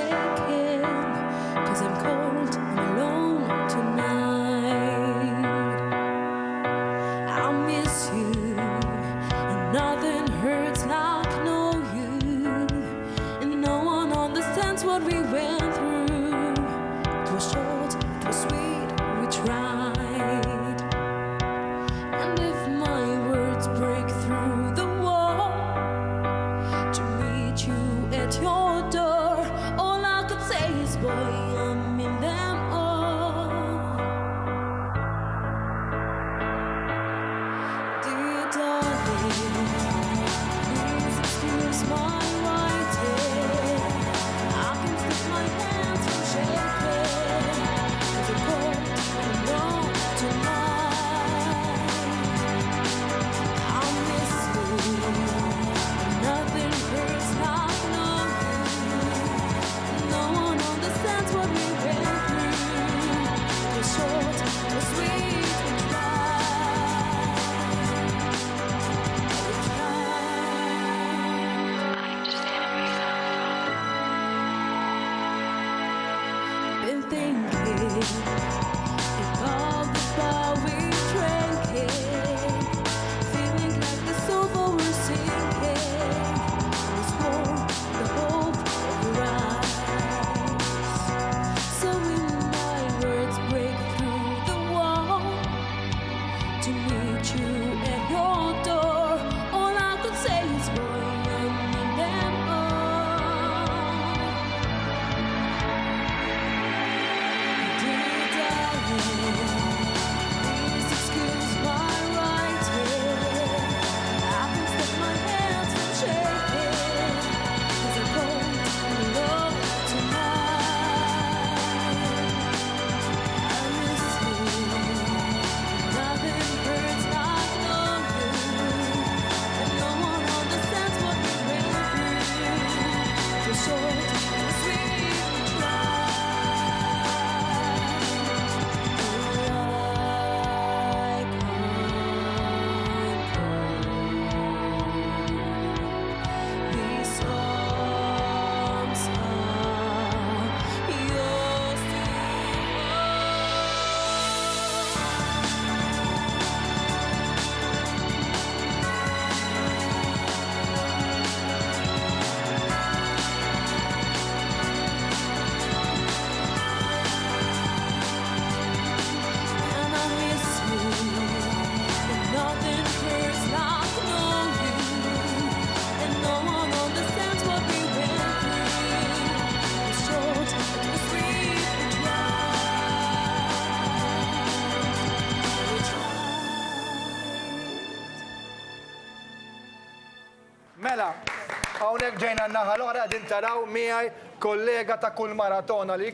shaking, 'cause I'm cold and alone tonight. I miss you, and nothing hurts like know you, and no one understands what we went through. It was short, it was sweet, we tried. And if my words break through the wall to meet you at your door, all I could say is, boy, I'm in them all. Dear darling, please excuse my writing. I can slip my hands from shaking, 'cause I'm cold and alone tonight. I miss you, nothing hurts like knowing no one understands what we went through. It was short, it was sweet, we tried. Been thinking about the bar we drank in, feeling like the sofa we're sinking. Was warm, the hope of your eyes. So when my words break through the wall to meet you at your door, all I could say is, boy, I'm in them all. Dear darling, please excuse my writing. I can stop my hands from shaking, 'cause I'm cold and alone tonight. I miss you, nothing hurts like knowing, and no one understands what we went through. It was short, it was sweet, we tried. These arms are yours to And I miss you, and nothing hurts like knowing, and no one understands what we went through. It was short, it was sweet, we tried. We tried. Mela, hawnhekk ġejna naħal oħra din taraw miegħi kollega ta' kull maratona li